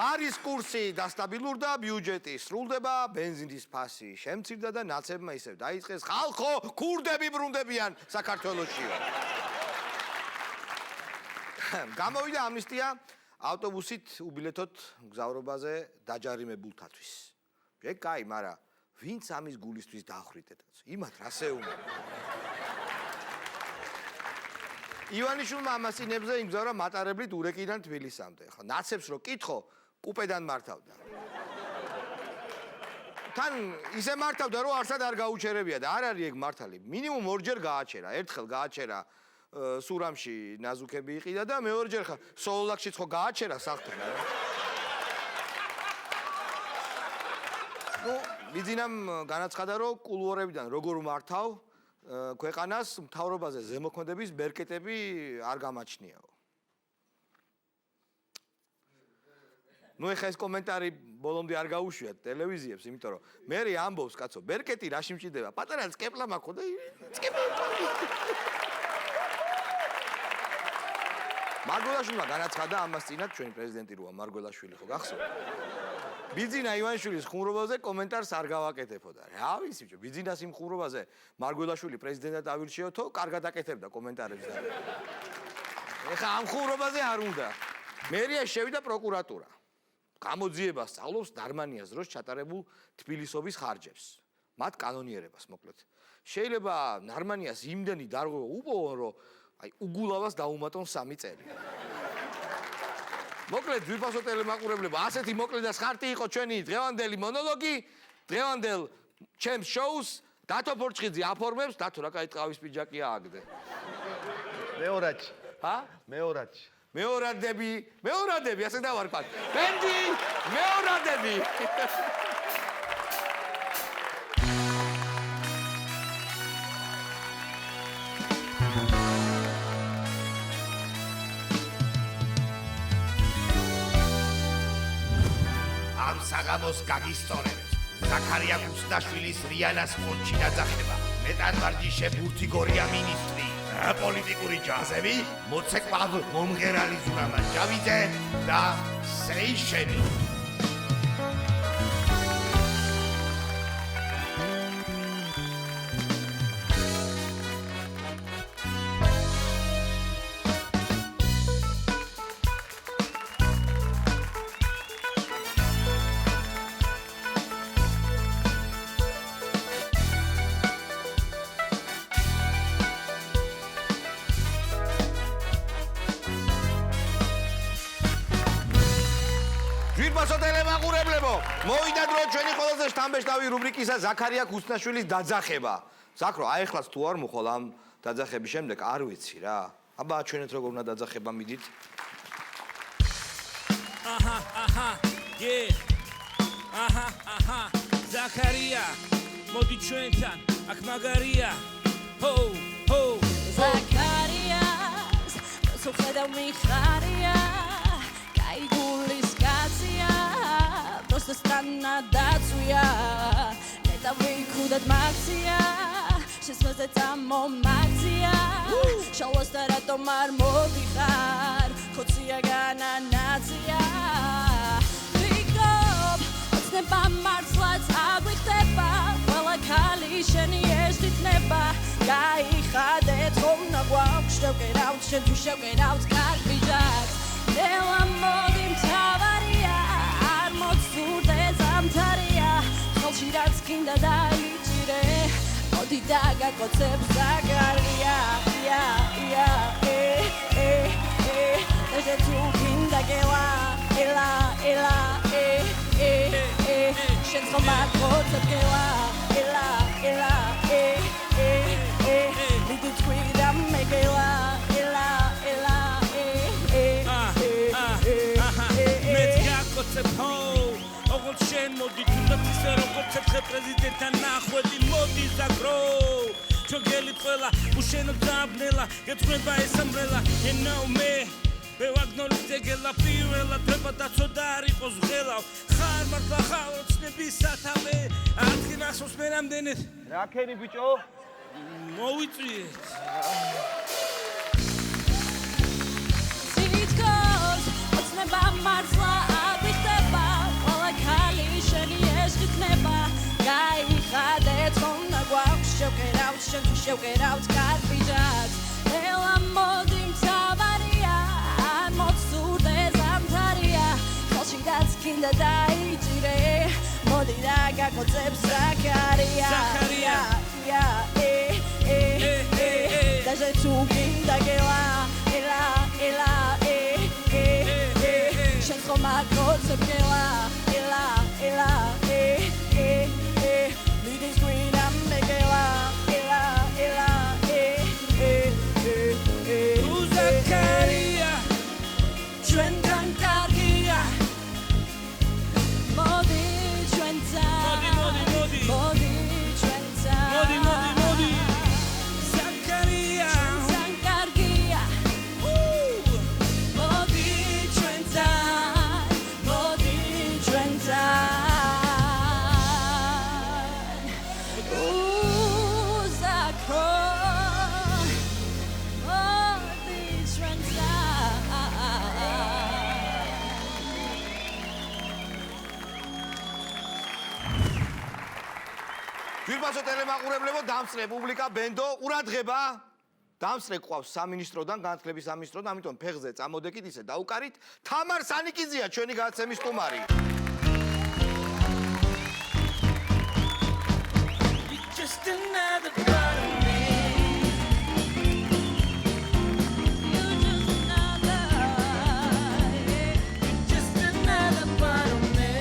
ლარის კურსი დასტაბილურდა, ბიუჯეტი სრულდება, ბენზინის ფასი შემცირდა და ნაცებმა ისევ დაიწყეს ხალხო, ქურდები ბრუნდებიან საქართველოშიო. გამოვიდა ამნისტია ავტობუსით უბილეთოთ მგზავრობაზე დაჯარიმებულთათვის. ეგ კაი, მაგრამ ვინც ამის გულისთვის დაახრიტეთ? იმათ რასეუმა. ივანიშვილმა ამას წინებზე იმგზავრა მატარებლით ურეკიდან თბილისამდე. ხო, ნაცებს რო კითხო, კუპედან მართავდა. თან ისე მართავდა, რომ არსად არ გაუჩერებია და არ არის ეგ მართალი. მინიმუმ ორჯერ გააჩერა. ერთხელ გააჩერა სურამში ნაზუქები იყიდა და მეორეჯერ ხა სოლოლაკშიც ხო გააჩერა სახთან. ნუ მიძინამ განაცხადა, რომ კულუარებიდან როგორ მართავ ქვეყანას მთავრობაზე ზემოქმედების ბერკეტები არ გამაჩნიაო. ნუ ეხა ეს კომენტარი ბოლომდე არ გაუშვიათ ტელევიზიებს, იმიტომ რომ მე ამბობს კაცო, ბერკეტი რაში მჭირდება? პატარა წკეპლა მაქვს და მარგველაშვილმა განაცხადა ამას წინათ ჩვენი პრეზიდენტი როა მარგველაშვილი ხო გახსოვთ? ბიძინა ივანიშვილის ხუმრობაზე კომენტარს არ გავაკეთებოდა. რა ვიცი ბიჭო, ბიძინას იმ ხუმრობაზე მარგველაშვილი პრეზიდენტად ავირჩიოთო, კარგად აკეთებდა კომენტარებს და ეხა ამ ხუმრობაზე არ უნდა. მერია შევიდა პროკურატურა. გამოძიება სწავლობს ნარმანიას დროს ჩატარებულ თბილისობის ხარჯებს. მათ კანონიერებას მოკლედ. შეიძლება ნარმანიას იმდენი დარღვევა უპოვონ, რომ აი უგულავას დაუმატონ 3 წელი. მოკლედ ძვირფასო ტელემაყურებლებო, ასეთი მოკლედ და ხარტი იყო ჩვენი დღევანდელი მონოლოგი, დღევანდელ ჩემს შოუს დათო ფორჩხიძე აფორმებს, დათო რა კაი ტყავის პიჯაკია აგდე. მეორაჩი. ჰა? მეორაჩი. მეორადები, ასე დავარქვათ. ბენდი, მეორადები. ამ საღამოს გაგისწორებთ ზაქარია გუსტაშვილის რიანას პონჩი დაძახება, მეტად ვარჯიშე ბურთი გორია მინისტრი, პოლიტიკური ჯაზები, მოცეკვავ მომღერალი ზურამა ჯავიძე და სეიშენი. მოვიდა დრო ჩვენი ყველაზე შთამბეჭდავი რუბრიკისა ზაქარია გუსტაშვილის დაძახება. ზაქრო, აი ახლაც თუ არ მოხვალ ამ დაძახების შემდეგ არ ვიცი რა. აბა ჩვენეთ როგორ უნდა დაძახება მიდით. ზაქარია, მოდი ჩვენთან, აქ მაგარია. ჰო, ჰო. ზაქარიას, სულხედავ მიხარია, კაიგულის კაცია. Просто странно дацуя, это выкудат максия, шестнадцать там максия, шалостара то мармобихар, коция гана нация. Викоп, отснеба марслац аблихтеба, вала калишени ездитнеба, каихадет хомна гуак, штевгераут, штевгераут, карпижак, дела модим тавария. Მოწურდე ზამთარია, ხელში რაც კიდე დაიჭირე, მოდი დაგაკოცებ ზაქარია, ეჟე თუ კიდე გელა, ელა, შენ ხომა კოცებ გელა, ელა, მიდი თქვიდა მეგელა, ელა, ოღონდ შენ მოდი თუნდაც ისე როგორც ერთხელ პრეზიდენტთან ნახვედი მოდი ზაქრო ჩვენ გელით ყველა უშენოდ დააბნელა გეწყვება ეს ამბრელა მე ვაგნოლიძე გელა პირველად treba დაცოდა არ იყოს ღელავ ხარ მართლა ხარ ოცნების სათავე არქი მახსოვს მე რამდენად რა ქენი ბიჭო მოვიწვიეთ სიტკოს ოცნება მართლა აბიხტებ შენთვის შევკერავთ კარბიჯაკს ელა მოდი მთავარია არ მოცურდე ზამთარია ხელშიდაც კიდე დაიჭირე მოდი და გაკოცებს ზაქარია დაჟე თუ კიდე გელა ელა შენ ხომ აკოცებ გელა ელა Ladies green I'm megela eლა Zakaria ჩვენთან კარგია მოდი ჩვენთან მოდი ჩვენთან მოდი Zakaria ჩვენთან კარგია მოდი ჩვენთან Zakro მოდი ჩვენთან გვირბაზო ტელემაყურებლებო, დამსწრე პუბლიკა, ბენდო, ყურადღება. დამსწრე ყავს სამინისტროდან, განათლების სამინისტროდან, ამიტომ ფეხზე წამოდეკით ისე დაუკარით. თამარ სანიკიძეა ჩვენი გადაცემის სტუმარი. Just another part of me Just another part of me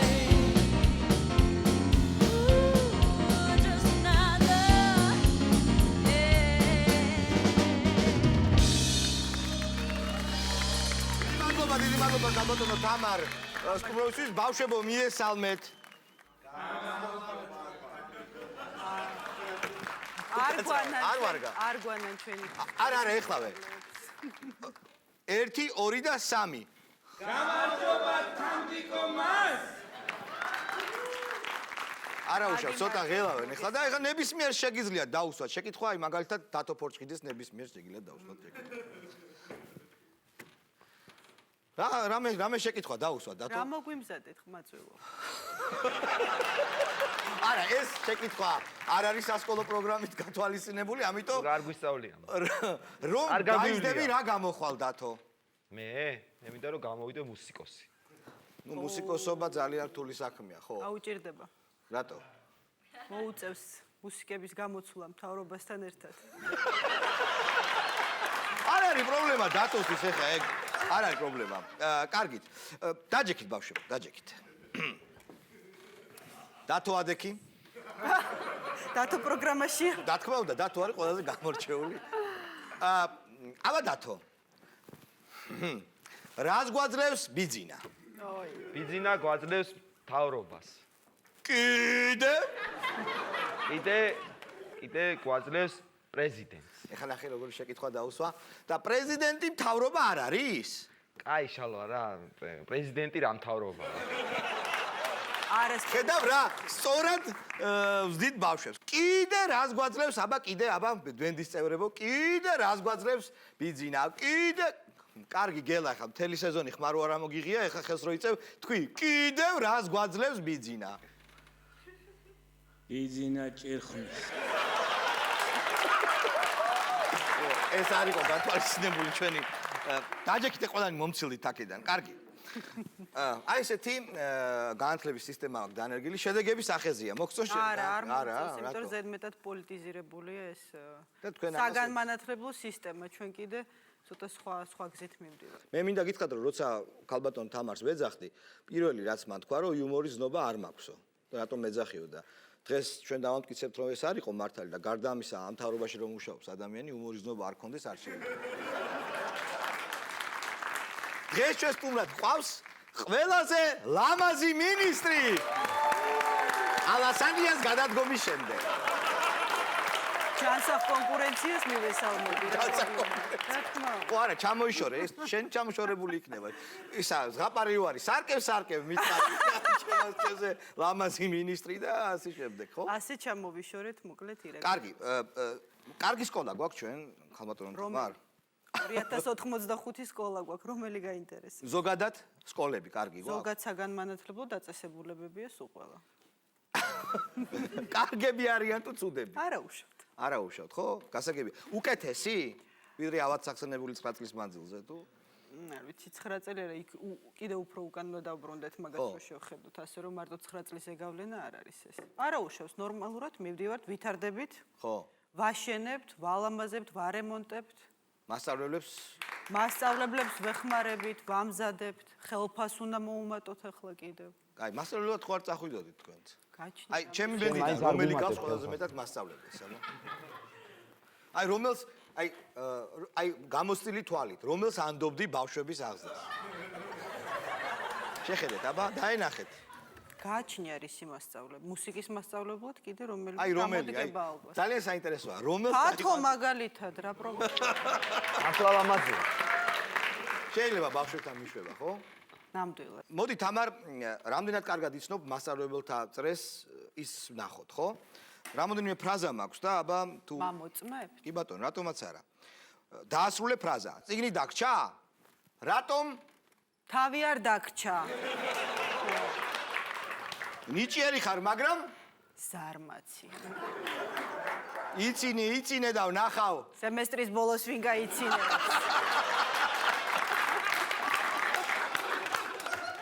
დიდი მადლობა გაბატონო თამარ. სტუმრისთვის ბავშვებო მიესალმეთ. არ გვანან ჩვენი არა ეხლავე. 1 2 და 3 გამარჯობა თამბიკო მას არა უშავ ცოტა ღელავენ ეხლა და ეხლა ნებისმიერ შეგიძლიათ დაუსვათ შეკითხვა აი მაგალითად დათო ფორჩხიძეს ნებისმიერ შეგიძლიათ დაუსვათ რამე შეკითხვა დაუსვათ დათო რა მოგვიმზადეთ ხმაწვილო არა ეს შეკითხვა არ არის სასკოლო პროგრამით გათვალისწინებული ამიტომ არ გვისწავლია რომ გაიზდები რა გამოხვალ დათო მე მინდა რომ გამოვიდე მუსიკოსი ნუ მუსიკოსობა ძალიან რთული საქმეა ხო აუჭირდება რატო მოუწევს მუსიკების გამოცვლა მთავრობასთან ერთად არ არის პრობლემა დათოსთვის ეხა ეგ არ არის პრობლემა კარგით დაჯექით ბავშვებო დაჯექით დათო ადექი დათო პროგრამაშია რა თქმა უნდა დათო არის ყველაზე გამორჩეული აბა დათო რას გვაძლევს ბიძინა ბიძინა გვაძლევს მთავრობას კიდე გვაძლევს პრეზიდენტს ეხლა ნახე როგორი შეკითხვა დაუსვა და პრეზიდენტი მთავრობა არ არის კაი შალვა რა პრეზიდენტი რა მთავრობაა ხედავ რა სწორად ვზდით ბავშვებს კიდე რას გვაძლევს აბა დვენდის წევრებო კიდე რას გვაძლევს ბიძინა კიდე კარგი გელა ხა მთელი სეზონი ხმარო არ მოგიღია ეხა ხელს რო იწევ თქვი კიდევ რას გვაძლევს ბიძინა ბიძინა ჭირხმის ეს არისო გათვალისწინებული ჩვენი დაჯექით ყველანი მომცილდით აქედან კარგი აი ესეთი განათლების სისტემა აქვს დანერგილი შედეგების სახეზეა მოგწონს არა იმიტომ რომ ზედმეტად პოლიტიზირებულია ეს საგანმანათლებლო სისტემა ჩვენ კიდე ცოტა სხვა გზით მივდივართ მე მინდა გითხრათ რომ როცა ქალბატონ თამარს ვეძახდი პირველი რაც მან თქვა რომ იუმორის ზნობა არ მაქვსო და რატომ მეძახიო და დღეს ჩვენ დავამტკიცებთ რომ ეს არ იყო მართალი და გარდა ამისა ამ მთავრობაში რომ მუშაობს ადამიანი იუმორის ზნობა არ ქონდეს არ შეიძლება დღეს ჩვენ სტუმრად ყავს ყველაზე ლამაზი მინისტრი ალასანდიას გადადგომის შემდეგ ჩანსახ კონკურენციას მივესალმები რა თქმა ხო არა ჩამოიშორე ეს შენ ჩამოშორებული იქნება ისა ზღაპარი ვარი სარკევ მითხარი ჩემზე ლამაზი მინისტრი და ასე შემდეგ ხო ასე ჩამოვიშორეთ მოკლედ ირაკ კარგი სკოლა გვაქვს ჩვენ ხალბატონო თამარ 2085 სკოლა გვაქვს რომელი გაინტერესებს ზოგადად სკოლები კარგი გვაქვს ზოგად საგანმანათლებლო დაწესებულებებია სულ ყველა კარგები არიან თუ ცუდები არა უშავთ არა უშავთ, ხო? გასაგებია. უკეთესი? ვიდრე ავადსახსენებული 9 წლის მანძილზე თუ? არ ვიცი 9 წელი არა იქ კიდე უფრო უკან უნდა დავბრუნდეთ მაგას რო შევხედოთ ასე რომ მარტო 9 წლის ეგავლენა არ არის ეს. არა უშავს ნორმალურად მივდივართ ვითარდებით. ხო. ვაშენებთ, ვალამაზებთ, ვარემონტებთ. მასწავლებლებს ვეხმარებით, ვამზადებთ, ხელფას უნდა მოუმატოთ ახლა კიდევ. აი, მასწავლებლად ხო არ წახვიდოდით თქვენც? გაჩნდა. აი, ჩემი ბედნიდან რომელი გავს ყველაზე მეტად მასწავლებლებს, ანუ. აი, რომელს აი გამოსტილი თვალით, რომელს ანდობდი ბავშვების აღზრდას. შეხედეთ, აბა, დაენახეთ. გააჩნია რისი მასწავლებლები, მუსიკის მასწავლებლად კიდე რომელი გამოდგება ალბათ. ძალიან საინტერესოა, რომელს ფათო მაგალითად რა პრობლემა. ახლა ლამაზია. შეიძლება ბავშვებთან მიშვება, ხო? ნამდვილად. მოდი თამარ, რამდენად კარგად იცნობ მასწავლებელთა წრეს ის ნახოთ, ხო? რამოდენიმე ფრაზა მაქვს და აბა თუ მამოწმებთ? კი ბატონო, რატომაც არა. დაასრულე ფრაზა. წიგნი დაგჭა? რატომ? თავი არ დაგჭა. ნიჭიერი ხარ, მაგრამ ზარმაცი. იცინე და ვნახავ. სემესტრის ბოლოს ვინ გაიცინებს?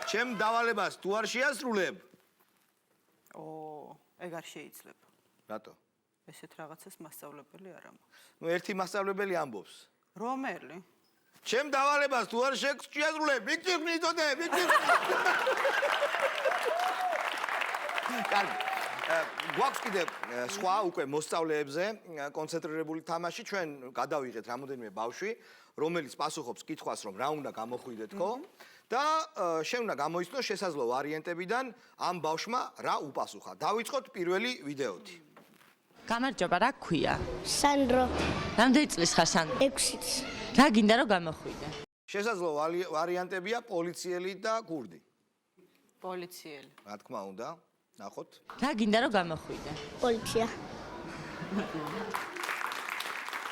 ჩემ დავალებას თუ არ შეასრულებ? ეგ არ შეიძლება. რატო? ესეთ რაღაცას მასწავლებელი არ ამბობს. ნუ ერთი მასწავლებელი ამბობს. რომელი? ჩემ დავალებას თუ არ შეასრულებ, ვიქციხნი თოდე, ვიქციხნი. კარგი. გვაქვს კიდე სხვა უკვე მოსწავლეებზე კონცენტრირებული თამაში. ჩვენ გადავიღეთ რამოდენიმე ბავშვი, რომელიც პასუხობს კითხვას, რომ რა უნდა გამოხვიდეთ, ხო? და შენ უნდა გამოიცნოს შესაძლო ვარიანტებიდან ამ ბავშვმა რა უპასუხა. დავიწყოთ პირველი ვიდეოთი. გამარჯობა, რა გქვია? სანდრო, რამდენი წლის ხარ სანდრო? 6 წლის. რა გინდა რომ გამოხვიდე? შესაძლო ვარიანტებია პოლიციელი და გურდი. პოლიციელი. რა თქმა უნდა, ნახოთ. რა გინდა რომ გამოხვიდე? პოლიცია.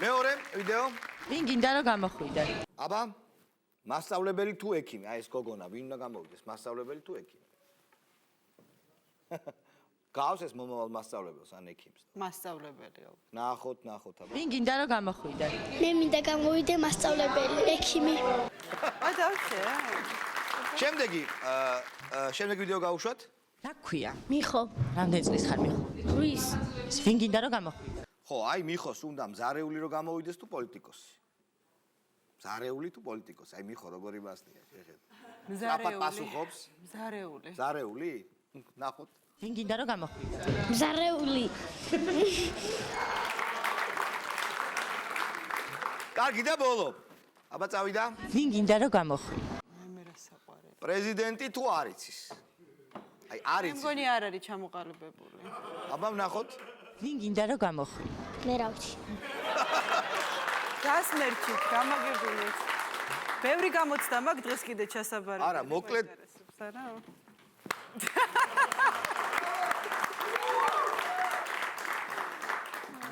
მეორე ვიდეო. ვინ გინდა რომ გამოხვიდე? აბა, მასწავლებელი თუ ექიმი? აი ეს გოგონა, ვინ უნდა გამოვიდეს, მასწავლებელი თუ ექიმი? გავს ეს მომავალ მასწავლებელს ან ექიმს? მასწავლებელი. ნახოთ, აბა. ვინ გინდა რომ გამოხვიდე? მე მინდა გამოვიდე მასწავლებელი, ექიმი. აი დავშე. შემდეგი ვიდეო გავუშვათ? რა გქვია? მიხო, რამდენი წლის ხარ მიხო? 8. ვინ გინდა რომ გამოხვიდე? ხო, აი მიხოს უნდა მზარეული რომ გამოვიდეს თუ პოლიტიკოსი? მზარეული თუ პოლიტიკოსი? აი მიხო როგორი მასტია, შეხედე. მზარეული. პასუხობს? მზარეული. მზარეული? ნახოთ. ვინ გინდა რომ გამოხვიდე? მზარეული. კარგი და ბოლო. აბა წავიდა. ვინ გინდა რომ გამოხვიდე? მე რა საყვარელი. პრეზიდენტი თუ არ იცის? აი არ მე იცის. მგონი არ არის ჩამოყალიბებული. აბა ვნახოთ. ვინ გინდა რომ გამოხვიდე? მე რა ვიცი. გასმერჩით, გამაგებულეთ. ბევრი გამოცდა მაქვს დღეს კიდე ჩასაბარი. არა, მოკლედ არა.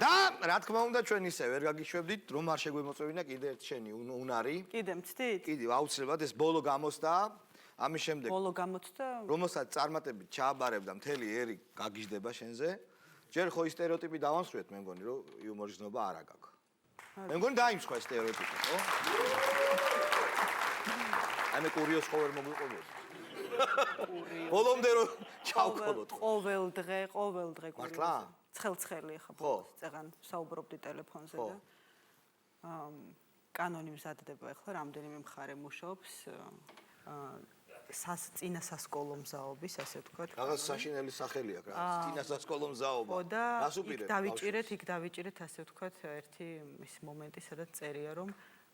და რა თქმა უნდა ჩვენ ისე ვერ გაგიშვებდით რომ არ შეგვემოწევინა კიდე ერთ შენი უნარი. კიდე მცდით? კიდე აუცილებლად ეს ბოლო გამოცდა. ამის შემდეგ ბოლო გამოცდა? რომელსაც წარმატებით ჩააბარებ და მთელი ერი გაგიჟდება შენზე. ჯერ ხო ის სტერეოტიპი დავამსვეთ, მე მგონი რომ იუმორისტობა არა გაქვს. მე მგონი დაიმსხვა ეს სტერეოტიპი, ხო? აი მე კურიოს ხო ვერ მოგვიყვებოდი. ბოლომდე რომ ჩავქოლოთ. ყოველ დღე მართლა? ცხელ-ცხელი ხა ხო. წეგან საუბრობდი ტელეფონზე ხო. და კანონი მზადდება ახლა რამდენიმე მხარე მუშაობს წინა სასკოლო მზაობის, ასე ვთქვათ. რაღაც საშინელი სახელი აქვს რა. წინა სასკოლო მზაობა. ხო და გასუპირებ. იქ დავიჭირეთ, ასე ვთქვათ, ერთი ის მომენტი, სადაც წერია, რომ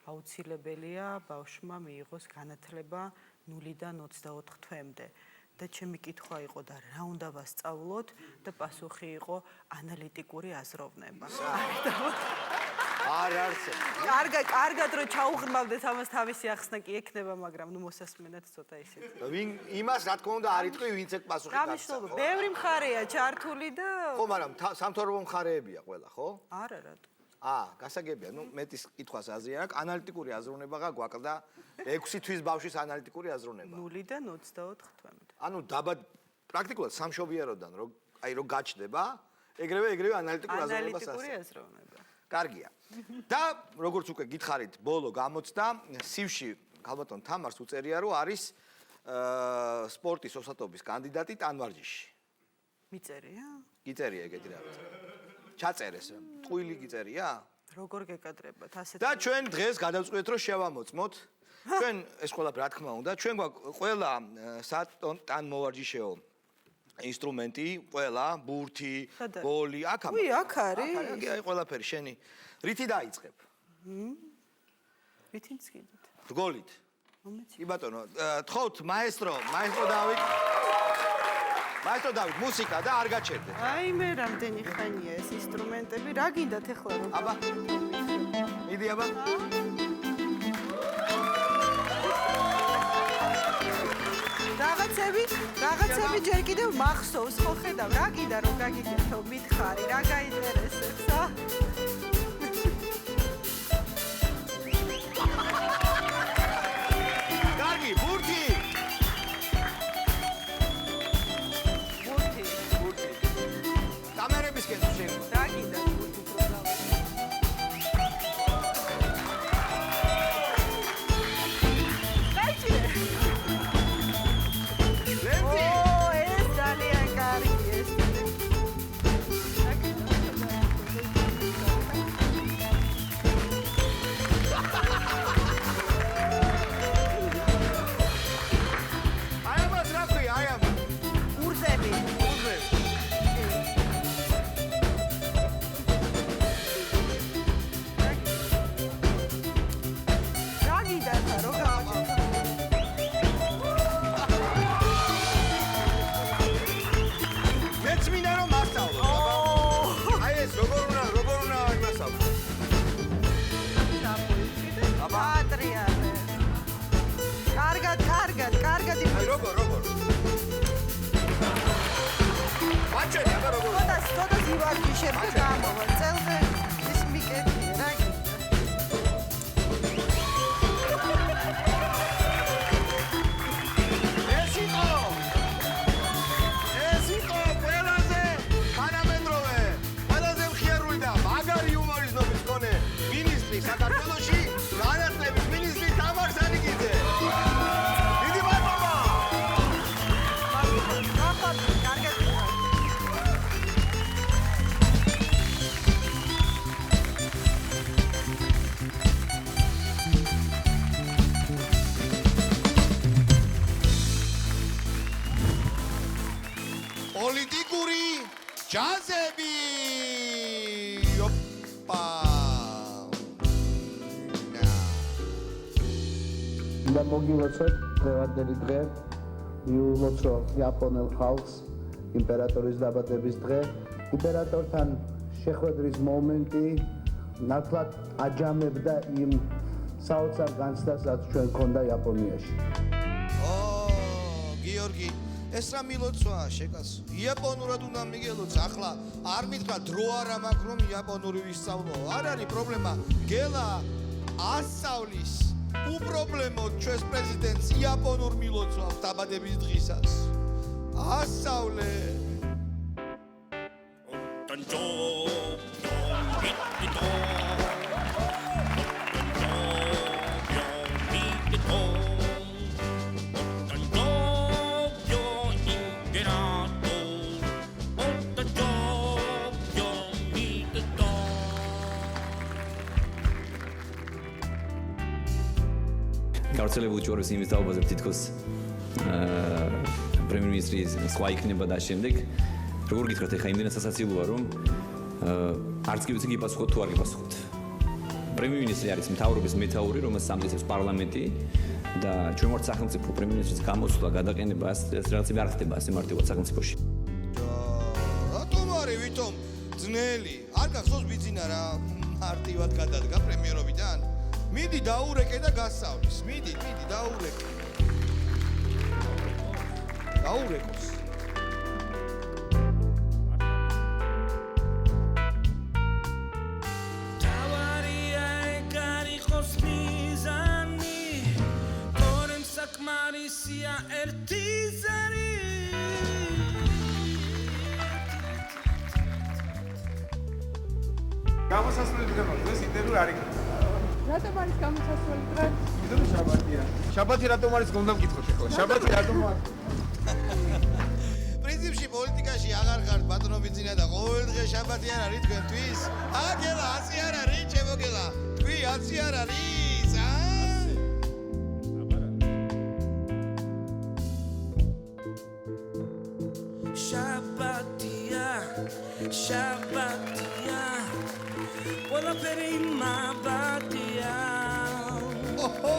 აუცილებელია ბავშვმა მიიღოს განათლება 0-დან 24 თვემდე. და ჩემი კითხვა იყო და რა უნდა ვასწავლოთ და პასუხი იყო ანალიტიკური აზროვნება. არ არსებობს. კარგად რომ ჩაუღრმავდეთ ამას თავისი ახსნა კი ექნება, მაგრამ ნუ მოსასმენად ცოტა ისეთი. ვინ იმას რა თქმა უნდა არ იტყვი, ვინც ეგ პასუხი გასცა. გამიშლობა, ბევრი მხარეა ჩართული და ხო, მაგრამ სამთავრობო მხარეებია ყველა, ხო? არა რატო? გასაგებია, ნუ მეტის კითხვას აზრი აქვს, ანალიტიკური აზროვნება გაგვაკლდა 6 თვის ბავშვის ანალიტიკური აზროვნება. 0-დან 24 თვემდე. ანუ დაბა პრაქტიკულად სამშობიაროდან რომ გაჩნდება, ეგრევე ანალიტიკური აზროვნებას ანალიტიკური ასე. აზროვნება. კარგია. და როგორც უკვე გითხარით, ბოლო გამოცდა სივში ქალბატონ თამარს უწერია, რომ არის სპორტის ოსტატობის კანდიდატი ტანვარჯიშში. მიწერია? გიწერია ეგეთი რაღაც. ჩაწერეს. ტყუილი გიწერია? როგორ გეკადრებათ ასეთ და ჩვენ დღეს გადავწყვეტ რომ შევამოწმოთ. ჩვენ ეს ყველაფერი რა თქმა უნდა, ჩვენ გვაქვს ყველა ტანმოვარჯიშეო ინსტრუმენტი, ყველა ბურთი, ბოლი, აქ ამბობ. უი, აქ არის? აი ყველაფერი შენი. რითი დაიწყებ? ვითინც კიდეთ. რგოლით. მომეცი. კი ბატონო, თხოვთ მაესტრო დავით, მუსიკა და არ გაჩერდეთ. აი მე რამდენი ხანია ეს ინსტრუმენტები, რა გინდათ ახლა რომ აბა. მიდი აბა. რაღაცები ჯერ კიდევ მახსოვს, ხო ხედავ, რა გინდა რომ გაგიგეთო, მითხარი, რა გაინტერესებს, ა? კარგი, ბურთი. კამერებისკენ შენ. რა გინდა ბურთი პროგრამა? გაიჭირე. ეს ძალიან კარგი ეს. აი ამას რა ქვია, აი ამ. ურზები. რა გინდა ხა რო გავაჭირე? მეც მინდა რომ მასწავლო. აი ეს როგორ უნდა იმასწავლო. აბა ატრიალე. კარგად აი როგორ. ვაჭერი აბა როგორ. ცოტა ივარჯიშებ და გამოვა. წელზე ის მიკეთია, რა გინდა? ეს იყო ყველაზე თანამედროვე, ყველაზე მხიარული და მაგარი იუმორის ნობის მქონე მინისტრი საქართველოში, განათლების მინისტრი თამარ სანიკიძე. დიდი მადლობა. კარგად. პოლიტიკური ჯაზები. ოპა. და მოგილოცოთ დღევანდელი დღე, მიულოცო იაპონელ ხალხს იმპერატორის დაბადების დღე, იმპერატორთან შეხვედრის მომენტი, ნათლად აჯამებდა იმ საოცარ განცდას, რაც ჩვენ გქონდა იაპონიაში. გიორგი, ეს რა მილოცვაა შეკაცო? იაპონურად უნდა მიგელოც, ახლა არ მითხრა დრო არა მაქვს რომ იაპონური ვისწავლო. არ არის პრობლემა. გელა ასწავლის. უპრობლემოდ ჩვენს პრეზიდენტს იაპონურ მილოცვავს დაბადების დღისას. ასწავლე. გავრცელებული ჭორების იმის დაობაზე თითქოს პრემიერ-მინისტრის სხვა იქნება და შემდეგ როგორ გითხრათ ახლა იმდენად სასაცილოა რომ არც კი ვიცი გიპასუხოთ თუ არ გიპასუხოთ. პრემიერ-მინისტრი არის მთავრობის მეთაური, რომელსაც ამტკიცებს პარლამენტი და ჩვენ ვართ სახელმწიფო პრემიერ-მინისტრის გამოსვლა, გადაყენება ეს რაღაცები არ ხდება ასე მარტივად სახელმწიფოში. რატომ არის ვითომ ძნელი? არ გახსოვს ბიძინა რა მარტივად გადადგა პრემიერობიდან? მიდი დაურეკე და გასწავლის. მიდი დაურეკე. დაურეკოს. თავარია ეგარიყოს მიზანი, თორემ საკმარისია ერთი ზარი. გამოსასვლელი დღე მაქვს, დღეს ინტერვიუ არ იქნება. რატომ არის გამოსასვლელი დღე? იმიტომ რომ შაბათია. შაბათი რატომ არის გონდა მკითხოთ ახლა? შაბათი რატომ არის? პრინციპში პოლიტიკაში აღარ ხართ ბატონო ბიძინა და ყოველ დღე შაბათი არ არის თქვენთვის? აგელა 100 არ არის, ჩემოგელა. თქვი 100 არ არის, შაბათია შაბათია ყველაფერი მაბათია ოჰო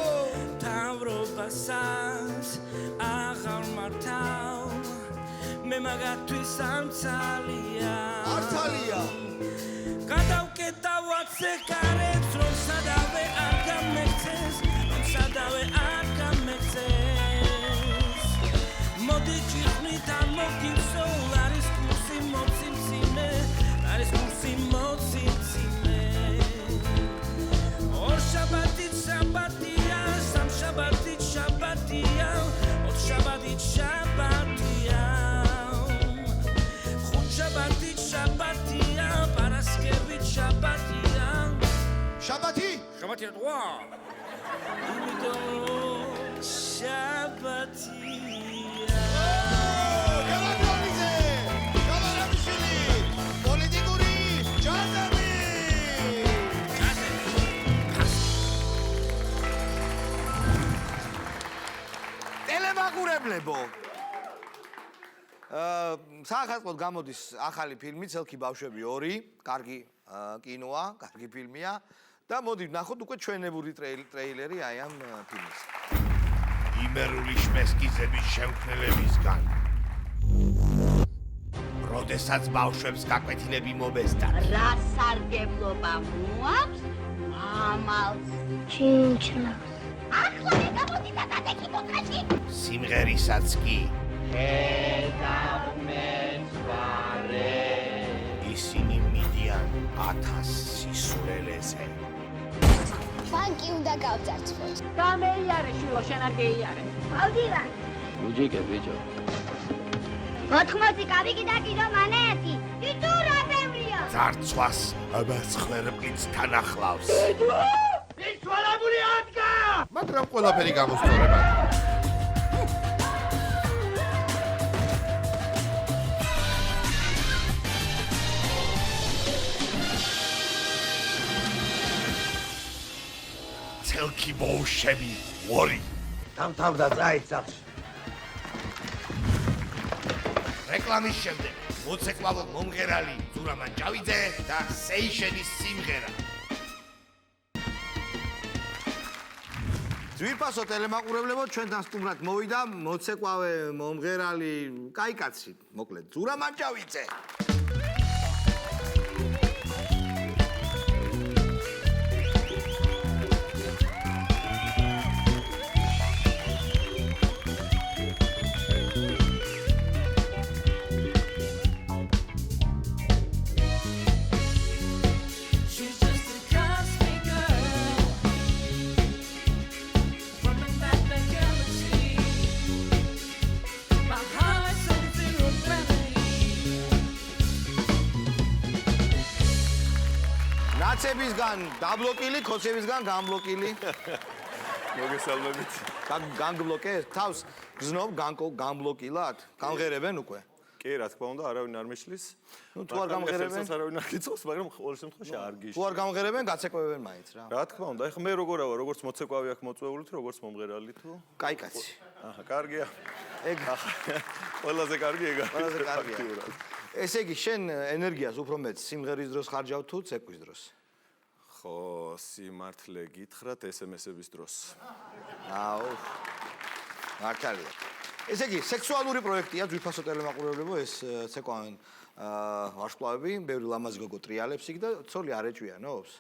თავრობასაც აღარ მართავ მე მაგათთვის ამცალია გადავკეტავად სეკარებს რომ სადავე არ გამექცეს მოდი ჭიხნით ან მოგივსოულ არის კურსი მოციმციმე არის კურსი მოციმციმე ორ შაბათით შაბათია სამ შაბათით შაბათია ოთხ შაბათით შაბათია ხუთ შაბათით შაბათია პარასკევით შაბათია შაბათი? შაბათია რვა იმიტომ შაბათია ტელემაგურებლებო საახალწლოდ გამოდის ახალი ფილმი ცელქი ბავშვები 2 კარგი კინოა კარგი ფილმია და მოდი ნახოთ უკვე ჩვენებური ტრეილერი აი ამ ფილმის იმერული შმესკიზების შემქმნელებისგან როდესაც ბავშვებს გაკვეთილები მომესდათ რა სარგებლობა მოაქვს მამალს ჩინჩნას ახლა გამოდით და დადექი მოთხრაში სიმღერისაც კი ისინი მიდიან 1000 სისულელეზე ბანკი უნდა გავძარცვოთ გამეიარე შვილო შენ არ გეიარე ავდივარ უჯიკე ბიჭო 80 კაბიკი და კიდო მანეთი იტუ რა ბევრია ძარცვას აბას ხერბლიც თან ახლავს ის ვარაგული ადგა მაგრამ ყველაფერი გამოსწორება ცელქი ბავშვები 2 დამთავრდა წაით სახლში რეკლამის შემდეგ მოცეკვავო მომღერალი ზურამან ჭავიძე და სეიშენის სიმღერა ძვირფასო ტელემაყურებლებო ჩვენთან სტუმრად მოვიდა მოცეკვავე მომღერალი კაიკაცი მოკლედ ზურამან ჭავიძე ნაცებისგან დაბლოკილი, ქოცევისგან გამბლოკილი. მოგესალმებით. განგბლოკე, თავს გზნობ გამბლოკილად. გამღერებენ უკვე? კი, რა თქმა უნდა, არავინ არ მეშლის. ნუ თუ არ გამღერებენ, არავინ არ გიწევს, მაგრამ ყოველ შემთხვევაში არ გიშ. თუ არ გამღერებენ, გაცეკვებენ მაინც რა. რა თქმა უნდა, ეხლა მე როგორ ავა, როგორც მოცეკვავი აქ მოწვეული თუ როგორც მომღერალი თუ? კაიკაცი. აჰა, კარგია. ეგ ყველაზე კარგი ეგ არის. ყველაზე კარგია. ესე იგი, შენ ენერგიას უფრო მეტ სიმღერის დროს ხარჯავ თუ ცეკვის დროს? ხო, სიმართლე გითხრათ SMS-ების დროს. აუ. მართალია. ესე იგი, სექსუალური პროექტია ძვირფასო ტელემაყურებლებო ეს ცეკვავენ ვარსკვლავები, ბევრი ლამაზი გოგო ტრიალებს იქ და ცოლი არ ეჭვიანობს?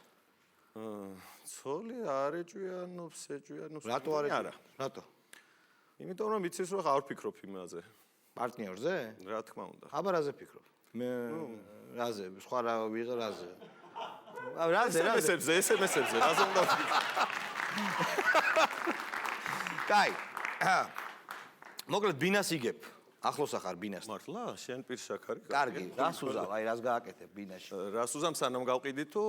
ცოლი არ ეჭვიანობს, ეჭვიანობს. რატო არ ეჭვიანობს? რატო? იმიტომ რომ იცის რომ არ ვფიქრობ იმაზე. პარტნიორზე? რა თქმა უნდა. აბა რაზე ფიქრობ? მე რაზე? სხვა რა ვიღე რაზე? რაზე? SMS-ებზე, რაზე უნდა ვფიქრობ? კაი. მოკლედ ბინას იგებ ახლოს ახარ ბინასთან. მართლა? შენ პირშაქარი? კარგი, რას უზავ, აი რას გააკეთებ ბინაში? რას უზამ სანამ გავყიდი თუ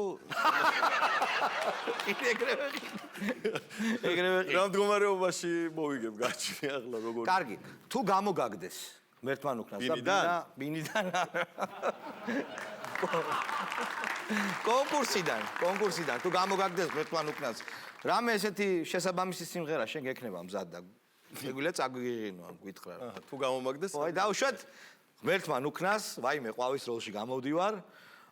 ეგრევე რა მდგომარეობაში მოვიგებ გაჩვი ახლა როგორ კარგი, თუ გამოგაგდეს მერთმან უკნას და ბინიდან კონკურსიდან თუ გამოგაგდეს მერთმან უკნას რამე ესეთი შესაბამისი სიმღერა შენ გექნება მზად და შეგვიძლია წაგვიღინო ან გითხრა რა თუ გამომაგდეს აი დავუშვათ მერთმან უკნას ვაიმე ყვავის როლში გამოვდივარ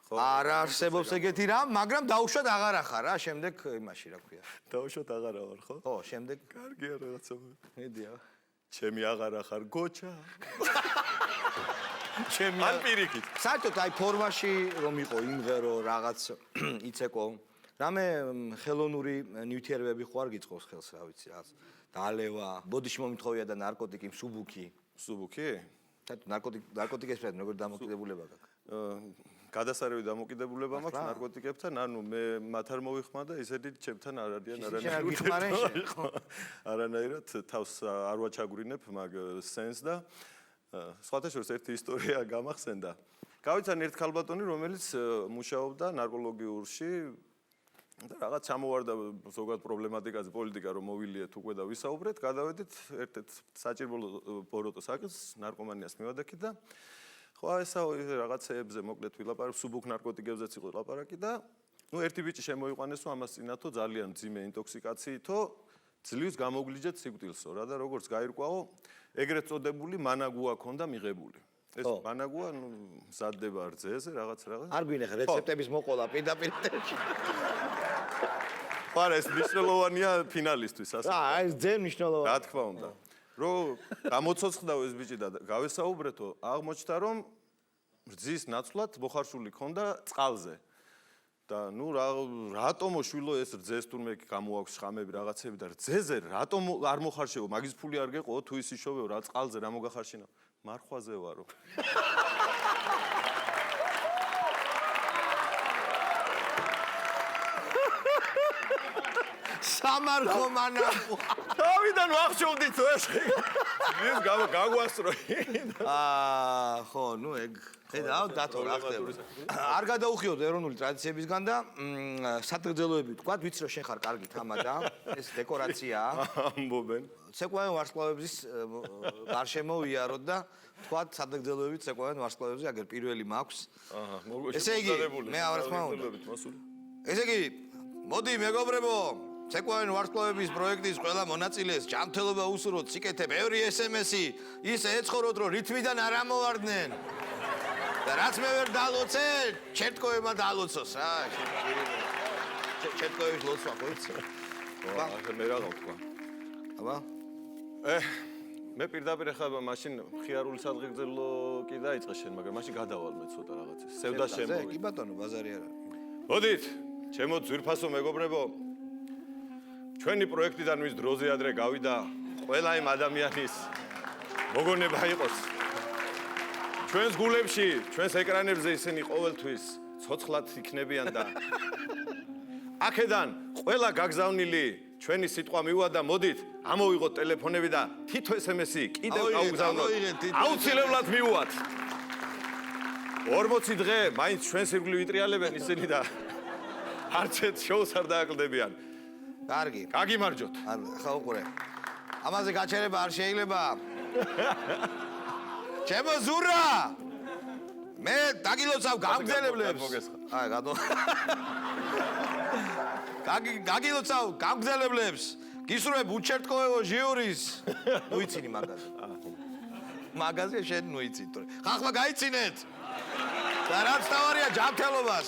არ არსებობს ეგეთი რამ მაგრამ დავუშვათ აღარ ახარ რა შემდეგ იმაში რა ქვია დავუშვათ აღარა ვარ ხო ხო შემდეგ კარგია რაღაცა მედია ჩემი აღარა ხარ გოჩა ჩემი ან პირიქით საერთოდ აი ფორმაში რომ იყო იმღერო რაღაც იცეკო რამე ხელოვნური ნივთიერებები ხო არ გიწყობს ხელს რა ვიცი რაღაც დალევა ბოდიში მომითხოვია და ნარკოტიკი მსუბუქი საერთოდ ნარკოტიკებთან როგორ დამოკიდებულება გაქვს გადასარევი დამოკიდებულება მაქვს ნარკოტიკებთან ანუ მე მათ არ მოვიხმარ და ისეთი ჩემთან არ არიან არანაირად თავს არ ვაჩაგვრინებ მაგ სენს და სხვათა შორის ერთი ისტორია გამახსენდა გავიცან ერთ ქალბატონი რომელიც მუშაობდა ნარკოლოგიურში და რაღაც ჩამოვარდა ზოგადად პრობლემატიკაზე პოლიტიკა რომ მოვილიეთ უკვე და ვისაუბრეთ გადავედით ერთ-ერთ საჭირო ბოროტო საკითხს ნარკომანიას მივადექით და ხო ესა რაღაცეებზე მოკლედ ვილაპარაკ სუბუქ ნარკოტიკებზეც იყო ლაპარაკი და ნუ ერთი ბიჭი შემოიყვანესო ამას წინათო ძალიან ძიმე ინტოქსიკაციითო ძლივს გამოგლიჯეთ სიკვდილსო რა და როგორც გაირკვაო ეგრეთ წოდებული მანაგუა ქონდა მიღებული ეს მანაგუა ნუ მზადდება რძეზე რაღაც არ გვინახე რეცეპტების მოყოლა პირდაპირ პარა ეს მნიშვნელოვანია ფინალისტვის ასე აი ეს ძენ მნიშვნელოვანია რა თქმა უნდა რომ გამოცოცხლდაო ეს ბიჭი და გავესაუბრეთო აღმოჩნდა რომ რძის ნაცვლად მოხარშული ქონდა წყალზე და ნუ რატომო შვილო ეს რძეს თურმე გამოაქვს შხამები რაღაცები და რძეზე რატომ არ მოხარშეო მაგის ფული არ გეყო თუ ის იშოვეო რა წყალზე რა მოგახარშინა მარხვაზე ვარო სამარხო მანაგუ თავიდან ვახშოვდი თუ ეს ის გაგვასწრო ხო ნუ ეგ ხედავ დათო რა ხდება არ გადაუხიოთ ეროვნული ტრადიციებისგან და სათგრძელოები თქვა ვიცი რომ შენ ხარ კარგი თამადა ეს დეკორაციაა ამბობენ ცეკვავენ ვარსკვლავების გარშემო ვიაროთ და თქვა სათგრძელოებით ცეკვავენ ვარსკვლავებზე აგერ პირველი მაქვს ესე იგი მე არ თქმა უნდა ესე იგი მოდი მეგობრებო ცეკვავენ ვარსკვლავების პროექტის ყველა მონაწილეს ჯანმრთელობა უსურვოთ სიკეთე ბევრი SMS-ი ისე ეცხოვროთ რომ რითმიდან არ ამოვარდნენ და რაც მე ვერ დალოცე ჩერტკოებმა დალოცოს რა ჩერტკოების ლოცვა ხო იცი ახლა მე რა გავთქვა აბა მე პირდაპირ ახლა მაშინ ხიარული სადღეგრძელო კი დაიწყე შენ მაგრამ მაშინ გადავალ მე ცოტა რაღაცის სევდა შემოვიდა კი ბატონო ბაზარი არ არის მოდით ჩემო ძვირფასო მეგობრებო ჩვენი პროექტიდან ვის დროზე ადრე გავიდა ყველა იმ ადამიანის მოგონება იყოს ჩვენს გულებში ჩვენს ეკრანებზე ისინი ყოველთვის ცოცხლად იქნებიან და აქედან ყველა გაგზავნილი ჩვენი სიტყვა მივადა მოდით ამოვიღოთ ტელეფონები და თითო SMS-ი კიდევ გავგზავნოთ აუცილებლად მივუვათ 40 დღე მაინც ჩვენს ირგვლივ იტრიალებენ ისინი და არც ერთ შოუს არ დააკლდებიან კარგი გაგიმარჯოთ ხა უყურე ამაზე გაჩერება არ შეიძლება ჩემო ზურა მე დაგილოცავ გამგზელებლებს აი გადო გაგილოცავ გამგზელებლებს გისურვებ უჩერტკოევო ჟიურის ნუ იცინი მაგაზე შენ ნუ იცით ხახლა გაიცინეთ და რაც თავარია ჯანმრთელობას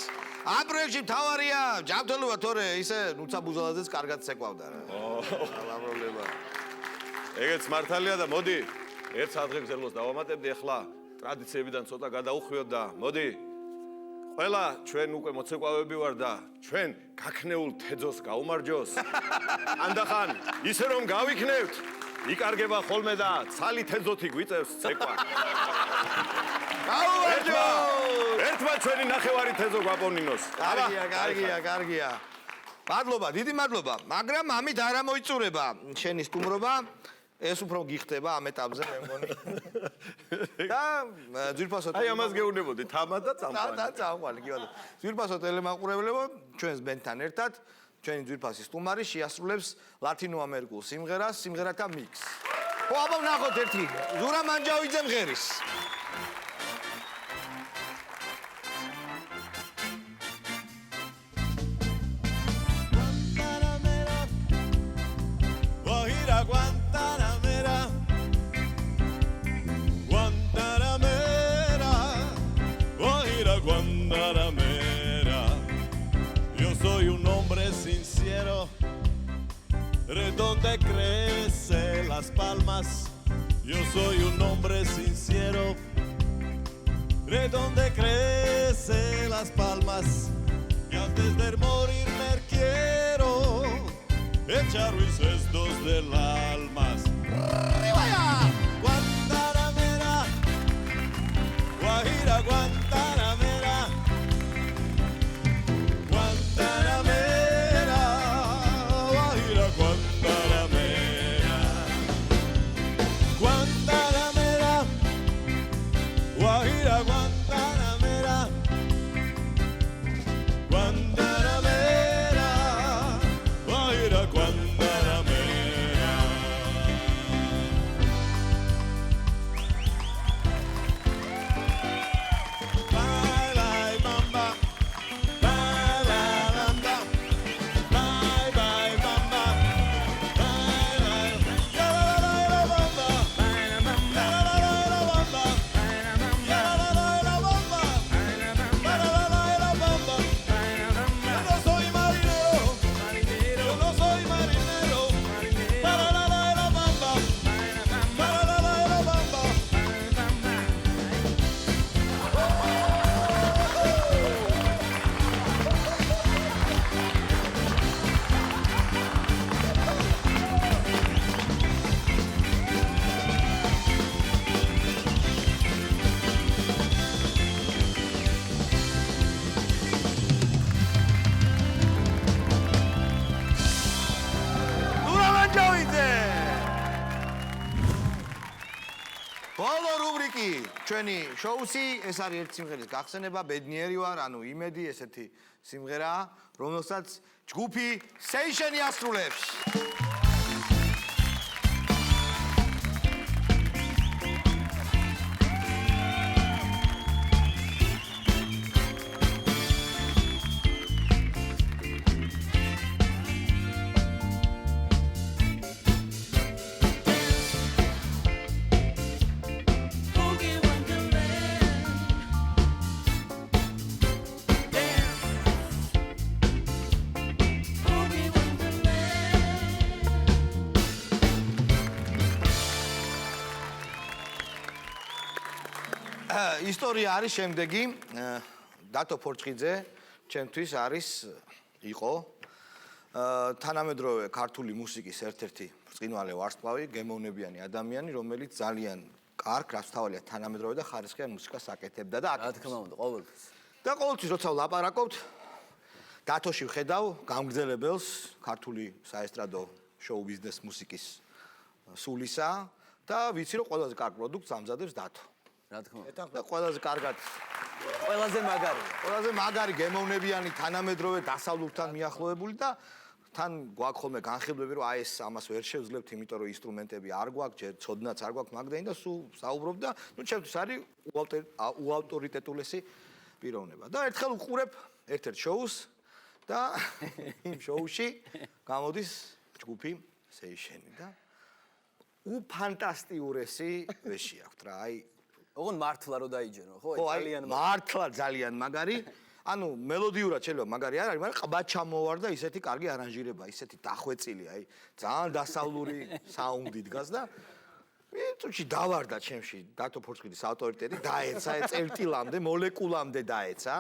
ამ პროექტში თავარია ჯანმრთელობა თორე ისე ნუცა ბუზალაძეც კარგად ცეკვავდა რა პრობლემა ეგეც მართალია და მოდი ერთ სადღეგრძელოს დავამატებდი ახლა ტრადიციებიდან ცოტა გადაუხვიოთ და მოდი ყველა ჩვენ უკვე მოცეკვავები ვარ და ჩვენ გაქნეულ თეძოს გაუმარჯოს ანდახან ისე რომ გავიქნევთ იკარგება ხოლმე და ცალი თეძოთი გვიწევს ცეკვა ერთმა ჩვენი ნახევარი თეზო გვაპონინოს. კარგია. მადლობა, დიდი მადლობა. მაგრამ ამით არ მოიწურება შენი სტუმრობა. ეს უფრო გიხდება ამ ეტაპზე მე მგონი. და ძვირფასო აი ამას გეუბნებოდი თამად და წამყვანი. და წამყვანი კი ბატონო. ძვირფასო ტელემაყურებლებო, ჩვენს ბენდთან ერთად ჩვენი ძვირფასი სტუმარი შეასრულებს ლათინო ამერიკულ სიმღერას, სიმღერათა მიქსს. ხო, აბა ვნახოთ ერთი. ზურა მანჯავიძე მღერის. Donde crecen las palmas, yo soy un hombre sincero. De donde crecen las palmas, y antes de morirme quiero echar mis restos del alma. Guantanamera, Guajira, Guantanamera, Guantanamera, Guajira, Guantanamera, Guantanamera, Guajira, Guantanamera, Guantanamera, Guajira, Guantanamera. Bye bye mamba, bye bye mamba, bye bye mamba, bye bye. Ya la la bamba, bye la bamba, ya la la bamba, bye la bamba, ya la bamba, bye la bamba, la bamba, bye la bamba. Yo no soy marinero, marinero, yo no soy marinero, marinero. La bamba, bye la bamba, la bamba, bye la bamba. ზურა მანჯავიძე. ბოლო რუბრიკი ჩვენი შოუსი, ეს არის ერთი სიმღერის გახსენება, ბედნიერი ვარ, ანუ იმედი, ესეთი სიმღერაა, რომელსაც ჯგუფი Station-ი ასრულებს. Boogie Wonderland, dance. Boogie Wonderland. ისტორია არის შემდეგი. დათო ფორჭხიძე ჩემთვის არის იყო თანამედროვე ქართული მუსიკის ერთ-ერთი ბრწყინვალე ვარსკვლავი, გემოვნებიანი ადამიანი, რომელიც ძალიან კარგ, რაც თავალია თანამედროვე და ხარისხიან მუსიკას აკეთებდა და აკეთებს. რა თქმა უნდა, ყოველთვის. და ყოველთვის როცა ვლაპარაკობთ, დათოში ვხედავ გამგრძელებელს ქართული საესტრადო შოუ ბიზნეს მუსიკის სულისა და ვიცი რომ ყველაზე კარგ პროდუქტს ამზადებს დათო. რა თქმა უნდა. და ყველაზე კარგად ყველაზე მაგარი. ყველაზე მაგარი გემოვნებიანი თანამედროვე დასავლურთან მიახლოებული და თან გვაქვს ხოლმე განხილვები რომ აი ეს ამას ვერ შევძლებთ, იმიტომ რომ ინსტრუმენტები არ გვაქვს, ჯერ ცოდნაც არ გვაქვს მაგდენი და სულ საუბრობ და ნუ ჩემთვის არის უავტორიტეტულესი პიროვნება. და ერთხელ ვყურებ ერთ-ერთ შოუს და იმ შოუში გამოდის ჯგუფი Station-ი და უფანტასტიურესი ვეში აქვთ რა, აი ოღონ მართლა რო დაიჯერო, ხო? ძალიან მართლა ძალიან მაგარი. ანუ მელოდიურად შეიძლება მაგარი არ არის, მაგრამ ყბა ჩამოვარ და ისეთი კარგი არანჟირება, ისეთი დახვეწილი, აი ძალიან დასავლური საუნდი დგას და წუთში დავარდა ჩემში დათო ფორჭხიძის ავტორიტეტი, დაეცა წერტილამდე, მოლეკულამდე დაეცა.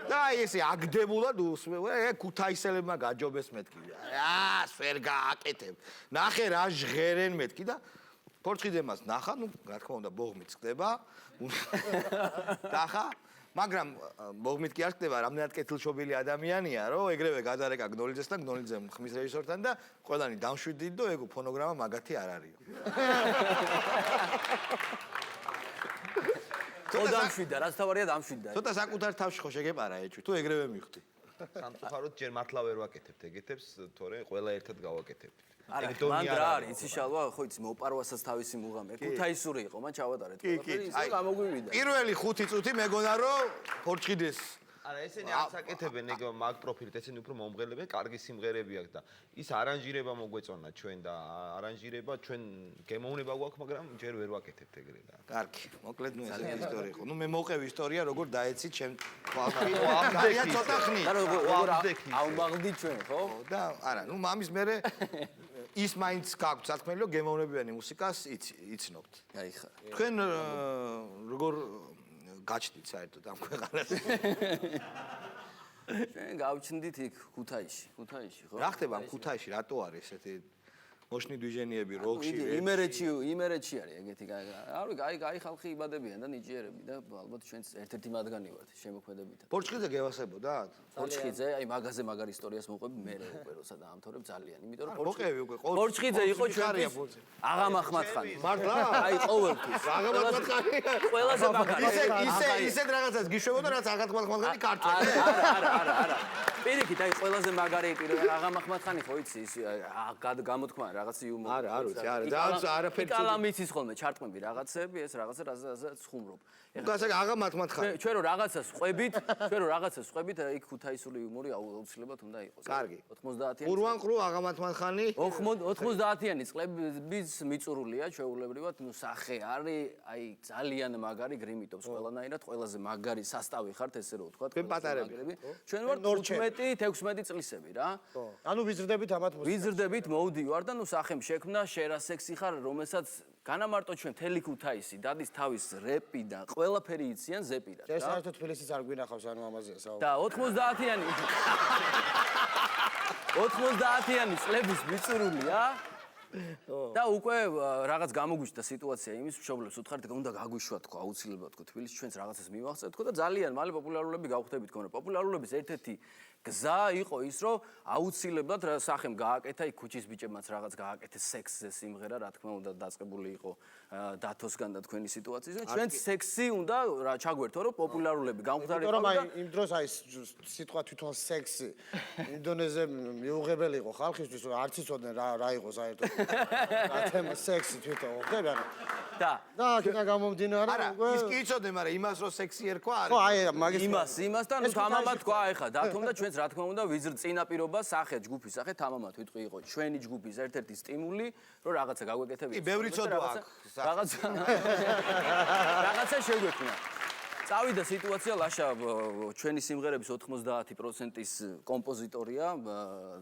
და აი ესე აგდებულად უსმევ, ქუთაისელებმა გაჯობეს მეთქი. აა, ვერ გააკეთებ. ნახე რა ჟღერენ მეთქი და ფორჭხიძემას ნახა, ნუ რა თქმა უნდა ბოღმიც ხდება. და ხა მაგრამ მოგმით კი არ ხდება, რამდენად კეთილშობილი ადამიანია, რომ ეგრევე გადარეკა გნოლიძეს და გნოლიძემ ხმის რეჟისორთან და ყველანი დამშვიდით და ეგ ფონოგრამა მაგათი არ არისო. ხო დამშვიდა, რაც თავარია დამშვიდა. ცოტა საკუთარ თავში ხო შეგეპარა ეჭვი, თუ ეგრევე მივხვდი. სამწუხაროდ ჯერ მართლა ვერ ვაკეთებთ ეგეთებს, თორე ყველა ერთად გავაკეთებთ. არა, მან რა არის, იცი შალვა, ხო იცი, მოპარვასაც თავისი მუღამია. ქუთაისური იყო, მან ჩავატარეთ. კი, აი, გამოგვივიდა. პირველი 5 წუთი მეგონა რომ პორჩხიდეს. არა, ესენი არც აკეთებენ ეგ მაგ პროფილით, ესენი უფრო მომღერლებენ, კარგი სიმღერები აქვს და ის არანჟირება მოგვეწონა ჩვენ და არანჟირება ჩვენ გემოვნება გვაქვს, მაგრამ ჯერ ვერ ვაკეთებთ ეგრე და. კარგი, მოკლედ ნუ ეს ისტორია ხო. ნუ მე მოვყევი ისტორია, როგორ დაეცით ჩემ თვალში. ძალიან ცოტა ხნით. და როგორ აუმაღლდით ჩვენ, ხო? და არა, ნუ მამის მერე ის მაინც გაქვთ სათქმელი, რომ გემოვნებიანი მუსიკას იცნობთ. აი ხა. თქვენ როგორ გაჩნდით საერთოდ ამ ქვეყანას? ჩვენ გავჩნდით იქ ქუთაისში, ხო? რა ხდება ამ ქუთაისში, რატო არის ესეთი მოშნი დვიჟენიები როკში? იმერეთში არის ეგეთი კაი ხალხი იბადებიან და ნიჭიერები და ალბათ ჩვენც ერთ-ერთი მათგანი ვართ შემოქმედებითად. პორჩხიძე გევასებოდათ? პორჩხიძე, აი მაგაზე მაგარ ისტორიას მოყვები მე უკვე როცა დაამთავრებ ძალიან, იმიტომ რომ მოყევი უკვე პორჩხიძე იყო ჩვენთვის აღამ ახმატხანი. მართლა? აი ყოველთვის. აღამ ახმატხანი? ყველაზე მაგარი. ისეთ რაღაცას გიშვებოდა რაც აღამ ახმატხანი ქართველი. არა. პირიქით, აი ყველაზე მაგარი პირი აღამ ახმატხანი ხო იცი ის გამოთქმა რაღაც იუმორი. არა ვიცი, არა, არაფერი. კალამიცის ხოლმე ჩარტყმები რაღაცები, ეს რაღაცა რაზეც ხუმრობ. უგასა აღამ ახმატხანი. ჩვენ რომ რაღაცას ხვებით, იქ ქუთაისული იუმორი აუცილებლად უნდა იყოს. კარგი. 90-იანი. ურვანყრუ აღამ ახმატხანი. 90-იანი წლების მიწურულია ჩვეულებრივად, ნუ სახე არის, აი ძალიან მაგარი გრიმიტობს ყველანაირად, ყველაზე მაგარი სასტავი ხართ ესე რომ ვთქვა. ჩვენ პატარები. ჩვენ ვართ 15-16 წლისები რა. ანუ ვიზრდებით ამათ მუსიკას. ვიზრდებით, მოვდივარ და ნუ სახემ შექმნა შერა სექსი ხარ, რომელსაც განამარტო ჩვენ თელი ქუთაისი დადის თავის რეპი და ყველაფერი იციან ზეპირად რა. ეს საერთოდ თბილისიც არ გვინახავს ანუ ამაზეა საუბარი. და 90-იანი წლების მიწურულია. და უკვე რაღაც გამოგვიჩნდა სიტუაცია იმის მშობლებს უთხარით უნდა გაგვიშვა თქო აუცილებლად თქო თბილისში ჩვენც რაღაცას მივახცეთ თქო და ძალიან მალე პოპულარულები გავხდებით თქო პოპულარულების ერთ-ერთი გზა იყო ის რომ აუცილებლად სახემ გააკეთა იქ ქუჩის ბიჭებმაც რაღაც გააკეთეს სექსზე სიმღერა რა თქმა უნდა დაწყებული იყო დათოსგან და თქვენი სიტუაციის ჩვენც სექსი უნდა რა ჩაგვერთო რომ პოპულარულები გამხდარიყო და იმ დროს აი სიტყვა თვითონ სექსი ინდონეზე მიუღებელი იყო ხალხისთვის არც იცოდნენ რა იყო საერთოდ რა თემა სექსი თვითონ ხდები ანუ და აქედან გამომდინარე არა ის კი იცოდნენ მაგრამ იმას რომ სექსი ერქვა არის ხო აი მაგის იმას და ნუ თამამად თქვა ეხა დათომ და ჩვენც რა თქმა უნდა ვიზრდ წინაპირობა სახე ჯგუფის სახე თამამად ვიტყვი იყო ჩვენი ჯგუფის ერთ-ერთი სტიმული რომ რაღაცა გაგვეკეთებინა კი ბევრი ცოდვა აქვს რაღაცა შეგვექმნა წავიდა სიტუაცია ლაშა ჩვენი სიმღერების 90%-ის კომპოზიტორია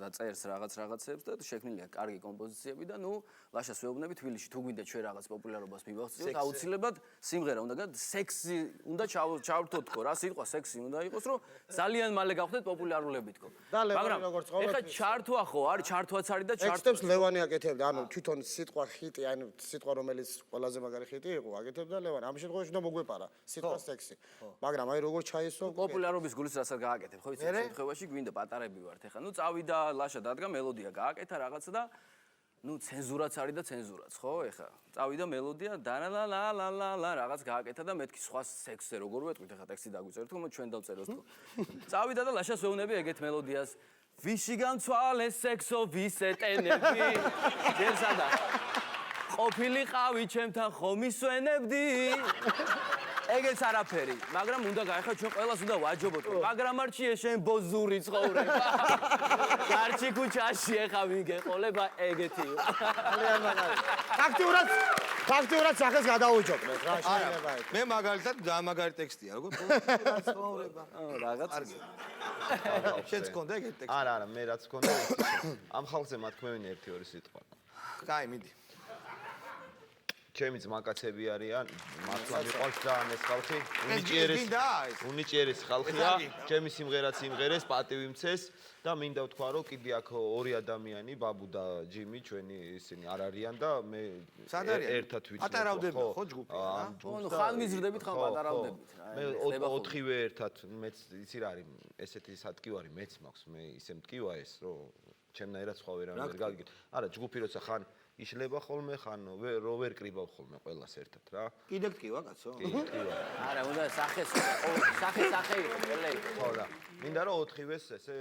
და წერს რაღაცებს და შექმნილია კარგი კომპოზიციები და ნუ ლაშას ვეუბნები თბილისში თუ გვინდა ჩვენ რაღაც პოპულარობას მივახციოთ აუცილებლად სიმღერა უნდა სექსი უნდა ჩავრთოთ თქო რა სიტყვა სექსი უნდა იყოს რომ ძალიან მალე გავხდეთ პოპულარულები თქო მაგრამ ეხა ჩართვა ხო არის ჩართვაც არის და ჩარტებს ლევანი აკეთებდა ანუ თვითონ სიტყვა ხიტი ანუ სიტყვა რომელიც ყველაზე მაგარი ხიტი იყო აკეთებდა ლევანი ამ შემთხვევაში უნდა მოგვეპარა სიტყვა სექსი მაგრამ აი როგორ ჩაისო პოპულარობის გულის რასაც გააკეთებ ხო იცი ამ შემთხვევაში გვინდა პატარები ვართ ეხა ნუ წავიდა ლაშა დადგა მელოდია გააკეთა რაღაცა და ნუ ცენზურაც არის და ცენზურაც ხო ეხა წავიდა მელოდია დანალალალალა რაღაც გააკეთა და მეთქი სხვა სექსზე როგორ ვეტყვით ეხა ტექსტი დაგვიწერთ თქო ჩვენ დავწეროთ თქო წავიდა და ლაშას ვეუბნები ეგეთ მელოდიას ვიში გამცვალე სექსო ვისეტენები ჯერსადა ყოფილიყავი ჩემთან ხომ ისვენებდი ეგეც არაფერი, მაგრამ უნდა გაიხო ჩვენ ყველას უნდა ვაჯობოთ, მაგრამ არჩიე შენ ბოზური ცხოვრება. არჩი ქუჩაში ეხა ვიგეყოლება ეგეთი. ძალიან მაგარი. ფაქტიურად სახეს გადაუჯობნეთ რა შეიძლება ეს. მე მაგალითად მაგარი ტექსტია, როგორ ბოზური ცხოვრება. რაღაც კარგი. შენც გქონდა ეგეთი ტექსტი? არა, მე რაც გქონდა ამ ხალხზე მათქმევინე 1-2 სიტყვა. კაი, მიდი. ჩემი ძმაკაცები არიან, მართლა მიყვარს ძალიან ეს ხალხი. უნიჭიერეს ხალხია. ჩემი სიმღერაც იმღერეს, პატივი მცეს და მინდა ვთქვა, რომ კიდე აქ ორი ადამიანი, ბაბუ და ჯიმი, ჩვენი ისინი არ არიან და მე ერთად ვიცნობ. პატარავდები ხო ჯგუფი? ნუ ხან მიზრდებით, ხან პატარავდებით რა. მე ოთხივე ერთად მეც იცი რა არის, ესეთი სატკივარი მეც მაქვს, მე ისე მტკივა ეს, რომ ჩემნაირად სხვა ვერავინ ვერ გაგიგეთ. არა, ჯგუფი როცა ხან იშლება ხოლმე, ხან რო ვერ კრიბავ ხოლმე ყველას ერთად რა. კიდე გტკივა კაცო? გტკივა. არა, უნდა სახე იყო ყველე. ხო რა. მინდა რომ ოთხივეს ესე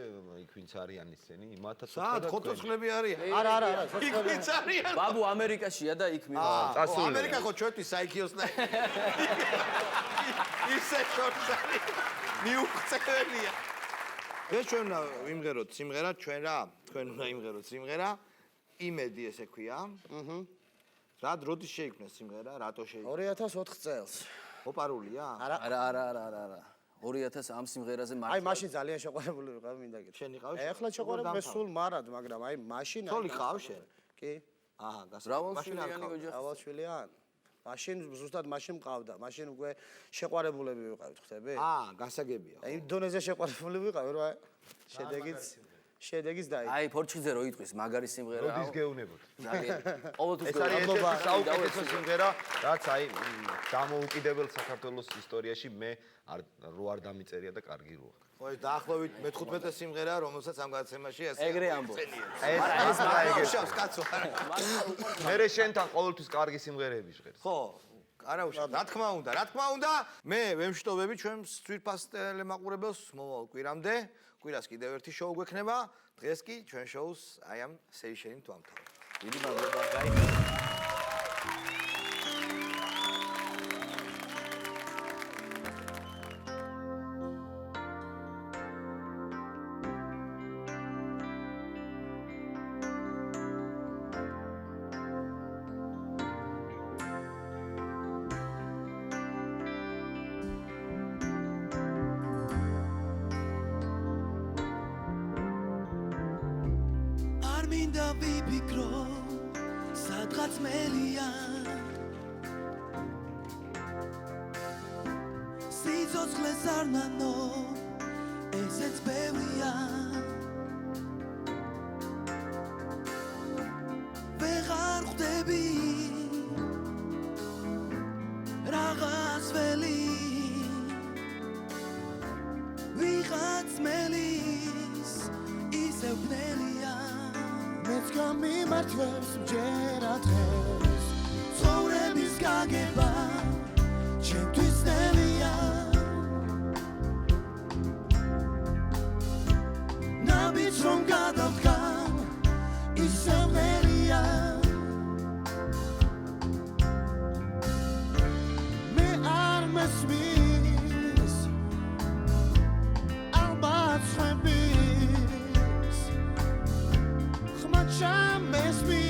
იქ ვინც არიან ისინი, იმათაც საათ ხოთოცხლები არიან? არა, იქ ვინც არიან? ბაბუ ამერიკაშია და იქ მივა. ამერიკა ხო ჩვენთვის საიქიოსნა. ისე შორს არის. მიუღწეველია. ეს ჩვენ უნდა ვიმღეროთ სიმღერა ჩვენ რა? თქვენ უნდა იმღეროთ სიმღერა. იმედი ესე ქვია. რა როდის შეიქმნა სიმღერა? რატო შეიქმნა? 2004 წელს. ოპარულია? არა. 2000 ამ სიმღერაზე მართლა. აი, მაშინ ძალიან შეყვარებული ვიყავ, მინდა გითხრა. შენ იყავი? ეხლა შეყვარებული მე სულ მარად, მაგრამ აი მაშინ. თოლი ხავ შენ? კი. აჰა, რავალშვილიანი ოჯახი. რავალშვილიან. მაშინ ზუსტად მაშინ მყავდა. მაშინ უკვე შეყვარებულები ვიყავით, ხვდები? გასაგებია. აი დონეზე შეყვარებული ვიყავი, რა. შედეგიც დაი. აი ფორჩხიძე რო იტყვის მაგარი სიმღერა. როდის გეუნებოდ? ძალიან. ყოველთვის ეს არის ერთ-ერთი საუკეთესო სიმღერა, რაც აი დამოუკიდებელ საქართველოს ისტორიაში მე არ დამიწერია და კარგი როა. ხო, დაახლოებით მე-15 სიმღერა, რომელსაც ამ გადაცემაში ასე. ეგრე ამბობ. ეს მაგაშავს კაცო. მე შენთან ყოველთვის კარგი სიმღერები ჟღერს. ხო. არა უშავ, რა თქმა უნდა, მე ვემშტობები ჩვენს ძვირფას ტელემაყურებელს მომავალ კვირამდე. კვირას კიდევ ერთი შოუ გვექნება. დღეს კი ჩვენ შოუს აი ამ სეიშენით ვამთავრებთ. დიდი მადლობა, გაი. Miss me